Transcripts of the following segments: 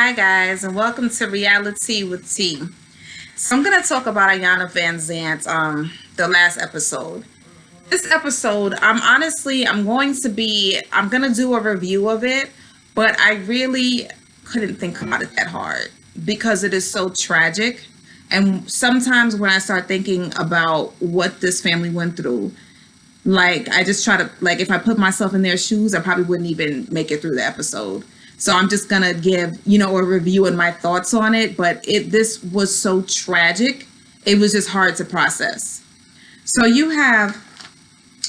Hi, guys, and welcome to Reality with T. So, I'm going to talk about Iyanla Van Zant, the last episode. This episode, I'm going to do a review of it, but I really couldn't think about it that hard because it is so tragic. And sometimes when I start thinking about what this family went through, like I just try to, like, if I put myself in their shoes, I probably wouldn't even make it through the episode. So I'm just gonna give, a review and my thoughts on it. But this was so tragic, it was just hard to process. So you have,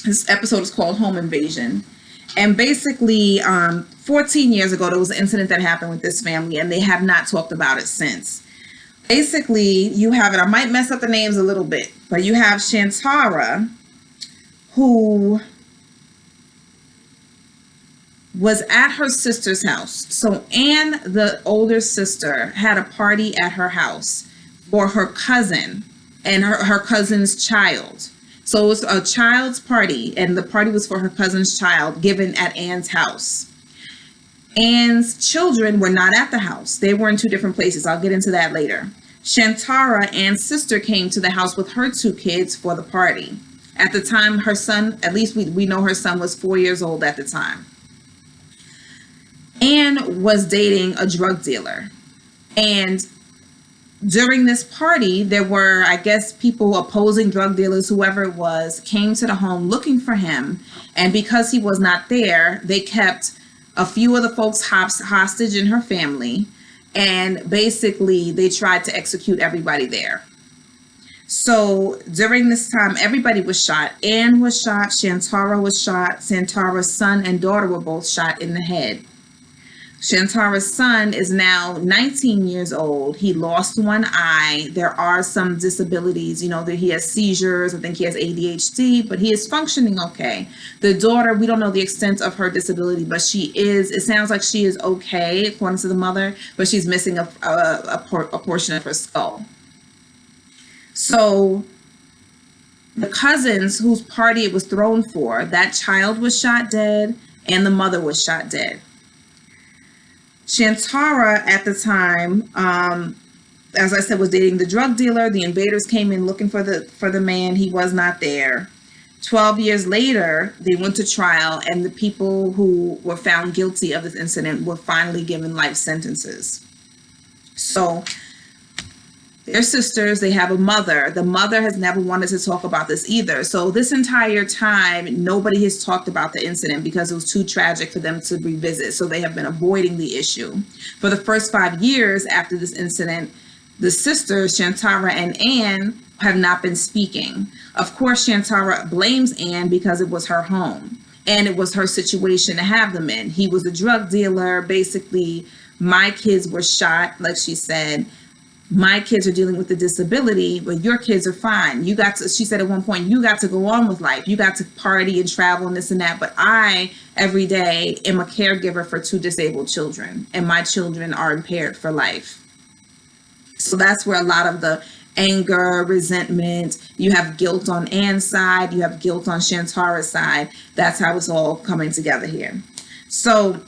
this episode is called Home Invasion. And basically, 14 years ago, there was an incident that happened with this family, and they have not talked about it since. Basically, you have it, I might mess up the names a little bit, but you have Shantara, who was at her sister's house. So Anne, the older sister, had a party at her house for her cousin and her cousin's child. So it was a child's party, and the party was for her cousin's child given at Anne's house. Anne's children were not at the house. They were in two different places. I'll get into that later. Shantara, Anne's sister, came to the house with her two kids for the party. At the time, her son, at least we know her son was 4 years old at the time. Anne was dating a drug dealer. And during this party, there were, I guess, people opposing drug dealers, whoever it was, came to the home looking for him. And because he was not there, they kept a few of the folks hostage in her family. And basically, they tried to execute everybody there. So during this time, everybody was shot. Anne was shot. Shantara was shot. Shantara's son and daughter were both shot in the head. Shantara's son is now 19 years old. He lost one eye. There are some disabilities, that he has seizures. I think he has ADHD, but he is functioning okay. The daughter, we don't know the extent of her disability, but it sounds like she is okay, according to the mother, but she's missing a portion of her skull. So the cousins whose party it was thrown for, that child was shot dead and the mother was shot dead. Shantara at the time, as I said, was dating the drug dealer. The invaders came in looking for the man. He was not there. 12 years later, they went to trial, and the people who were found guilty of this incident were finally given life sentences. So they're sisters. They have a mother. The mother has never wanted to talk about this either. So this entire time, nobody has talked about the incident because it was too tragic for them to revisit. So they have been avoiding the issue. For the first 5 years after this incident, the sisters, Shantara and Anne, have not been speaking. Of course, Shantara blames Anne because it was her home and it was her situation to have them in. He was a drug dealer. Basically, my kids were shot, like she said. My kids are dealing with the disability, but your kids are fine. She said at one point, you got to go on with life. You got to party and travel and this and that. But I, every day, am a caregiver for two disabled children, and my children are impaired for life. So that's where a lot of the anger, resentment, you have guilt on Anne's side, you have guilt on Shantara's side. That's how it's all coming together here. So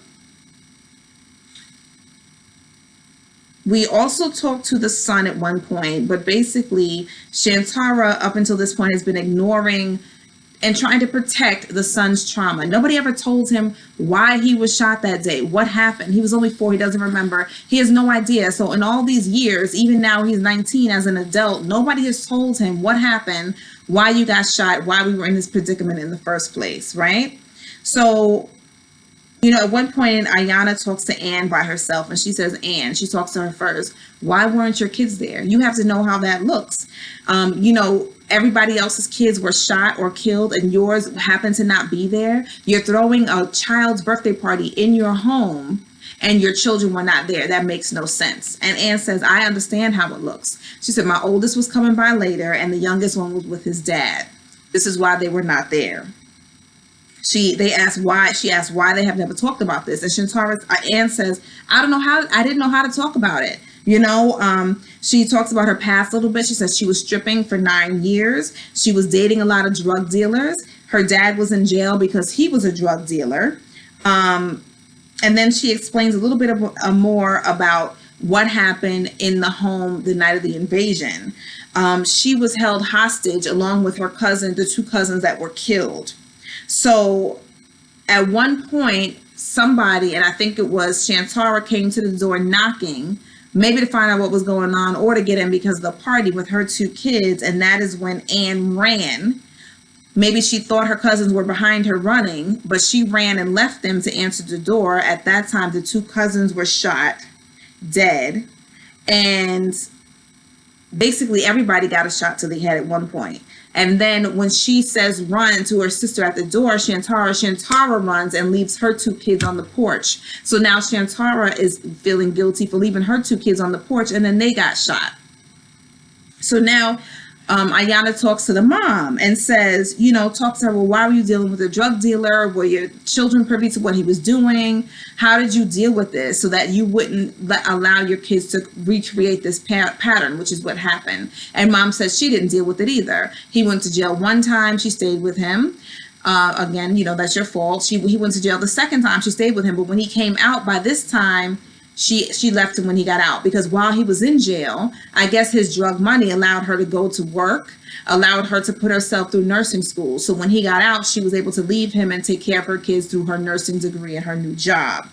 we also talked to the son at one point, but basically Shantara up until this point has been ignoring and trying to protect the son's trauma. Nobody ever told him why he was shot that day, what happened. He was only 4, he doesn't remember. He has no idea. So in all these years, even now he's 19 as an adult, nobody has told him what happened, why you got shot, why we were in this predicament in the first place, right? So at one point, Iyanla talks to Anne by herself, and she says, Anne, she talks to her first, why weren't your kids there? You have to know how that looks. Everybody else's kids were shot or killed, and yours happened to not be there. You're throwing a child's birthday party in your home, and your children were not there. That makes no sense. And Anne says, I understand how it looks. She said, my oldest was coming by later, and the youngest one was with his dad. This is why they were not there. She asked why they have never talked about this. And Anne says, I didn't know how to talk about it. She talks about her past a little bit. She says she was stripping for 9 years. She was dating a lot of drug dealers. Her dad was in jail because he was a drug dealer. And then she explains a little bit more about what happened in the home the night of the invasion. She was held hostage along with her cousin, the two cousins that were killed. So at one point, somebody, and I think it was Shantara, came to the door knocking, maybe to find out what was going on or to get in because of the party with her two kids. And that is when Anne ran. Maybe she thought her cousins were behind her running, but she ran and left them to answer the door. At that time, the two cousins were shot dead. And basically everybody got a shot to the head at one point. And then when she says run to her sister at the door, Shantara runs and leaves her two kids on the porch. So now Shantara is feeling guilty for leaving her two kids on the porch, and then they got shot. So now Iyanla talks to the mom and says, talks to her, well, why were you dealing with a drug dealer? Were your children privy to what he was doing? How did you deal with this so that you wouldn't allow your kids to recreate this pattern, which is what happened? And mom says she didn't deal with it either. He went to jail one time. She stayed with him. Again, that's your fault. He went to jail the second time. She stayed with him. But when he came out, by this time, she left him when he got out, because while he was in jail, I guess his drug money allowed her to go to work, allowed her to put herself through nursing school. So when he got out, she was able to leave him and take care of her kids through her nursing degree and her new job.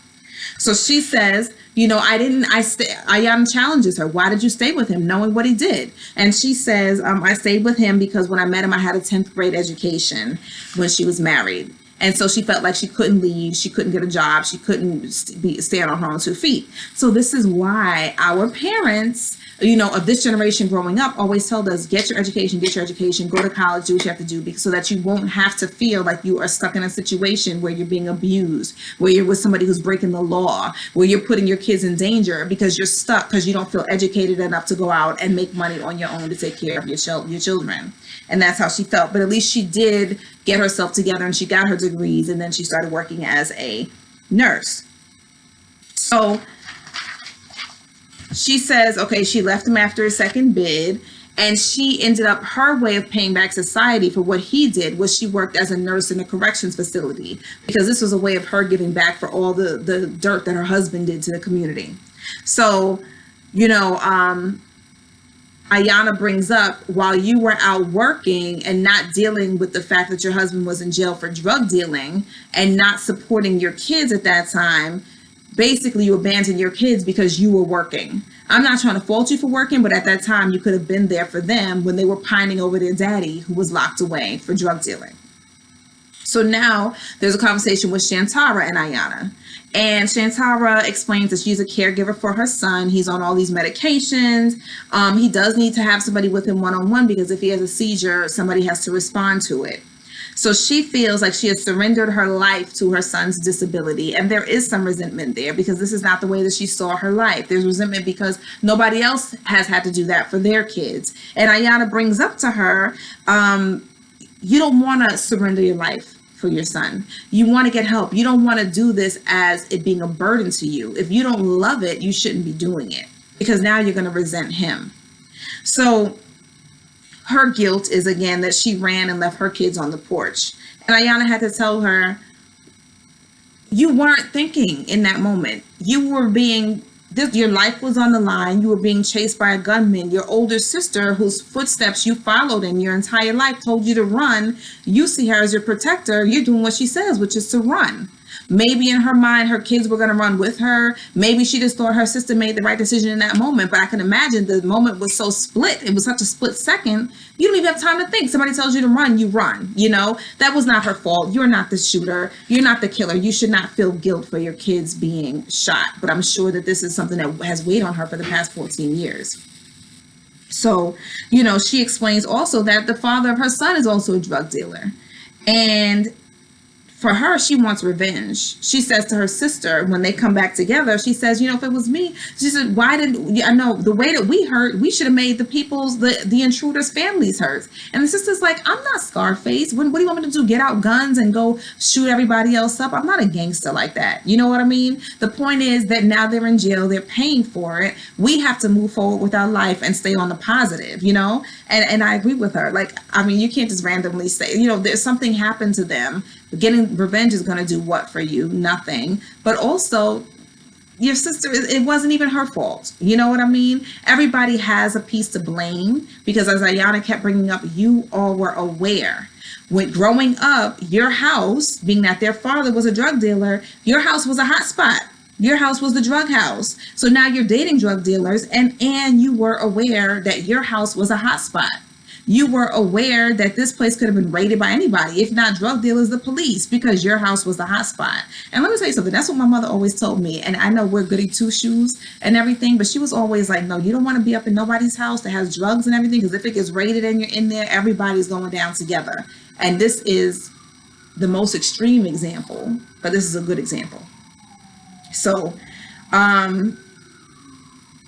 So she says, Iyanla challenges her. Why did you stay with him knowing what he did? And she says, I stayed with him because when I met him, I had a 10th grade education when she was married. And so she felt like she couldn't leave. She couldn't get a job. She couldn't stand on her own 2 feet. So this is why our parents, of this generation growing up always told us, get your education, go to college, do what you have to do, so that you won't have to feel like you are stuck in a situation where you're being abused, where you're with somebody who's breaking the law, where you're putting your kids in danger because you're stuck because you don't feel educated enough to go out and make money on your own to take care of your children. And that's how she felt. But at least she did get herself together and she got her degrees, and then she started working as a nurse. So she says, okay, she left him after a second bid, and she ended up, her way of paying back society for what he did was she worked as a nurse in a corrections facility, because this was a way of her giving back for all the dirt that her husband did to the community. So, Iyanla brings up, while you were out working and not dealing with the fact that your husband was in jail for drug dealing and not supporting your kids at that time, basically you abandoned your kids because you were working. I'm not trying to fault you for working, but at that time you could have been there for them when they were pining over their daddy who was locked away for drug dealing. So now there's a conversation with Shantara and Iyanla. And Shantara explains that she's a caregiver for her son. He's on all these medications. He does need to have somebody with him one-on-one, because if he has a seizure, somebody has to respond to it. So she feels like she has surrendered her life to her son's disability. And there is some resentment there, because this is not the way that she saw her life. There's resentment because nobody else has had to do that for their kids. And Iyanla brings up to her, you don't want to surrender your life for your son. You want to get help. You don't want to do this as it being a burden to you. If you don't love it, you shouldn't be doing it, because now you're going to resent him. So her guilt is, again, that she ran and left her kids on the porch. And Iyanla had to tell her, you weren't thinking in that moment. You were your life was on the line. You were being chased by a gunman. Your older sister, whose footsteps you followed in your entire life, told you to run. You see her as your protector. You're doing what she says, which is to run. Maybe in her mind, her kids were going to run with her. Maybe she just thought her sister made the right decision in that moment. But I can imagine the moment was so split. It was such a split second. You don't even have time to think. Somebody tells you to run, you run. That was not her fault. You're not the shooter. You're not the killer. You should not feel guilt for your kids being shot. But I'm sure that this is something that has weighed on her for the past 14 years. So, she explains also that the father of her son is also a drug dealer. And for her, she wants revenge. She says to her sister, when they come back together, she says, if it was me, she said, I know the way that we hurt, we should have made the intruders' families hurt. And the sister's like, I'm not Scarface. What do you want me to do? Get out guns and go shoot everybody else up? I'm not a gangster like that. You know what I mean? The point is that now they're in jail. They're paying for it. We have to move forward with our life and stay on the positive, And I agree with her. You can't just randomly say, there's something happened to them. Getting revenge is going to do what for you? Nothing. But also, your sister, it wasn't even her fault. You know what I mean? Everybody has a piece to blame because, as Iyanla kept bringing up, you all were aware. When growing up, your house, being that their father was a drug dealer, your house was a hot spot. Your house was the drug house. So now you're dating drug dealers, and you were aware that your house was a hot spot. You were aware that this place could have been raided by anybody, if not drug dealers, the police, because your house was the hot spot. And let me tell you something, that's what my mother always told me. And I know we're goody two shoes and everything, but she was always like, no, you don't want to be up in nobody's house that has drugs and everything, because if it gets raided and you're in there, everybody's going down together. And this is the most extreme example, but this is a good example. So,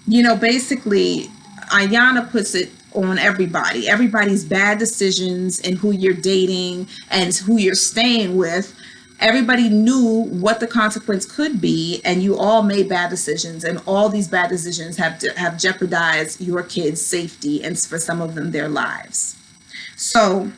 basically, Iyanla puts it on everybody. Everybody's bad decisions and who you're dating and who you're staying with. Everybody knew what the consequence could be, and you all made bad decisions. And all these bad decisions have jeopardized your kids' safety, and for some of them, their lives. So,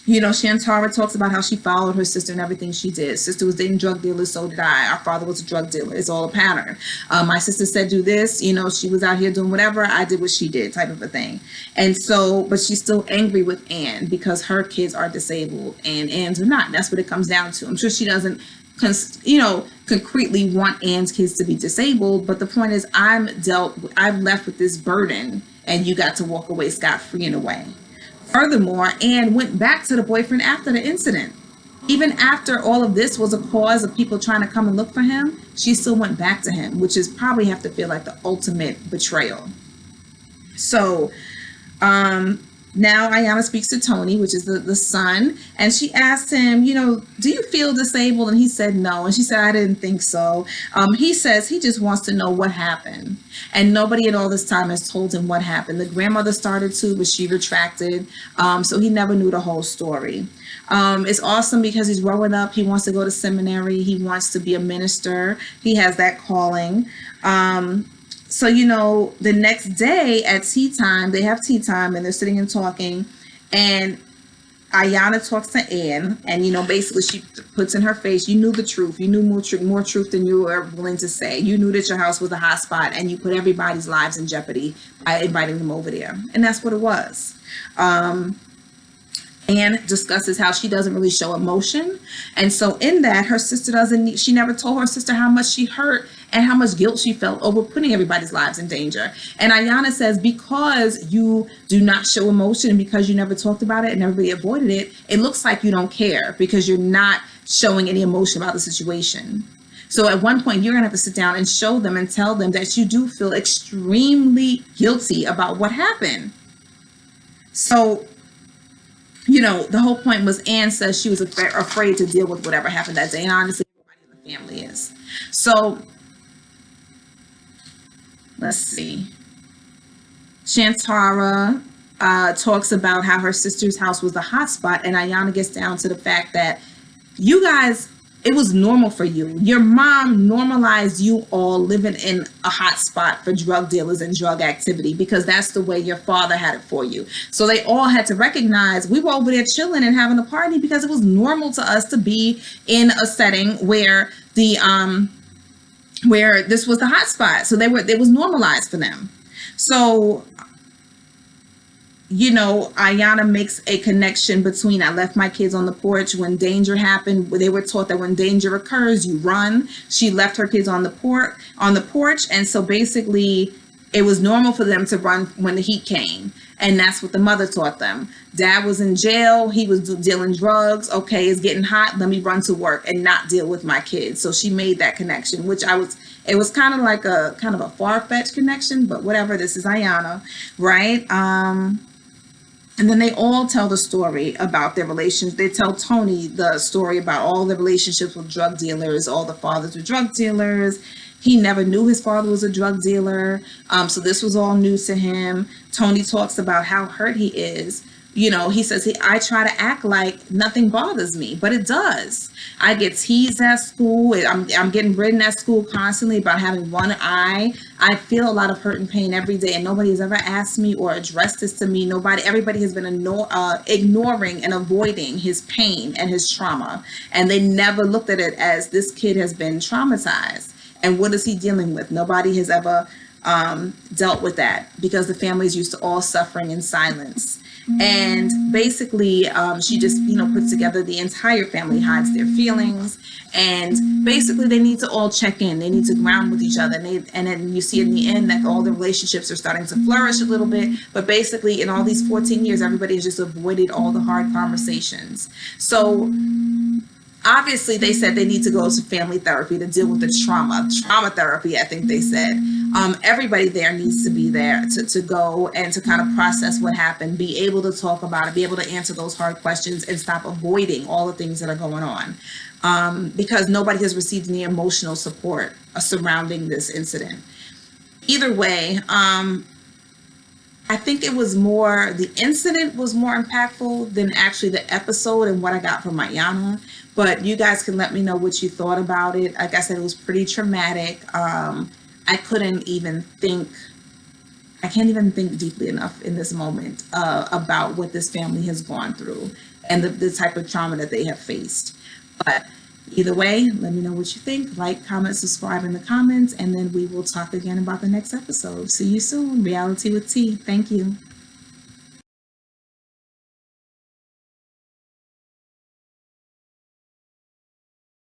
Shantara talks about how she followed her sister and everything she did. Sister was dating drug dealers, so did I. Our father was a drug dealer. It's all a pattern. My sister said do this, she was out here doing whatever. I did what she did, type of a thing. And so, but she's still angry with Ann because her kids are disabled and Ann's are not. That's what it comes down to. I'm sure she doesn't, concretely want Ann's kids to be disabled. But the point is, I'm left with this burden, and you got to walk away scot-free in a way. Furthermore, Ann went back to the boyfriend after the incident. Even after all of this was a cause of people trying to come and look for him, she still went back to him, which is probably have to feel like the ultimate betrayal. So, now Iyanla speaks to Tony, which is the son, and she asked him, do you feel disabled? And he said no. And she said, I didn't think so. He says he just wants to know what happened. And nobody at all this time has told him what happened. The grandmother started to, but she retracted. So he never knew the whole story. It's awesome because he's growing up. He wants to go to seminary. He wants to be a minister. He has that calling. So, the next day at tea time, they have tea time and they're sitting and talking, and Iyanla talks to Ann, and, basically she puts in her face, you knew the truth. You knew more truth than you were willing to say. You knew that your house was a hot spot, and you put everybody's lives in jeopardy by inviting them over there. And that's what it was. Ann discusses how she doesn't really show emotion. And so in that, her sister she never told her sister how much she hurt and how much guilt she felt over putting everybody's lives in danger. And Iyanla says, because you do not show emotion and because you never talked about it and everybody avoided it, it looks like you don't care because you're not showing any emotion about the situation. So at one point, you're going to have to sit down and show them and tell them that you do feel extremely guilty about what happened. So, the whole point was Ann says she was afraid to deal with whatever happened that day. And honestly, everybody in the family is. So, let's see. Shantara talks about how her sister's house was the hot spot. And Iyanla gets down to the fact that you guys, it was normal for you. Your mom normalized you all living in a hot spot for drug dealers and drug activity because that's the way your father had it for you. So they all had to recognize we were over there chilling and having a party because it was normal to us to be in a setting where where this was the hot spot. So it was normalized for them. So, Iyanla makes a connection between I left my kids on the porch when danger happened. They were taught that when danger occurs, you run. She left her kids on the porch. And so basically it was normal for them to run when the heat came. And that's what the mother taught them. Dad was in jail. He was dealing drugs. Okay, it's getting hot. Let me run to work and not deal with my kids. So she made that connection, which it was kind of like a far-fetched connection, but whatever. This is Iyanla, right? And then they all tell the story about their relations. They tell Tony the story about all the relationships with drug dealers. All the fathers were drug dealers. He never knew his father was a drug dealer. So this was all new to him. Tony talks about how hurt he is. He says, I try to act like nothing bothers me, but it does. I get teased at school. I'm getting ridden at school constantly about having one eye. I feel a lot of hurt and pain every day, and nobody has ever asked me or addressed this to me. Everybody has been ignoring and avoiding his pain and his trauma. And they never looked at it as this kid has been traumatized. And what is he dealing with? Nobody has ever dealt with that, because the family is used to all suffering in silence. And basically, she just, puts together the entire family, hides their feelings, and basically they need to all check in. They need to ground with each other. And then you see in the end that all the relationships are starting to flourish a little bit. But basically, in all these 14 years, everybody has just avoided all the hard conversations. So obviously they said they need to go to family therapy to deal with the trauma therapy, I think they said. Everybody there needs to be there to go and to kind of process what happened, be able to talk about it, be able to answer those hard questions, and stop avoiding all the things that are going on, because nobody has received any emotional support surrounding this incident. Either way, I think the incident was more impactful than actually the episode and what I got from Iyanla. But you guys can let me know what you thought about it. Like I said, it was pretty traumatic. I can't even think deeply enough in this moment about what this family has gone through and the type of trauma that they have faced. But either way, let me know what you think. Like, comment, subscribe in the comments, and then we will talk again about the next episode. See you soon. Reality with T. Thank you.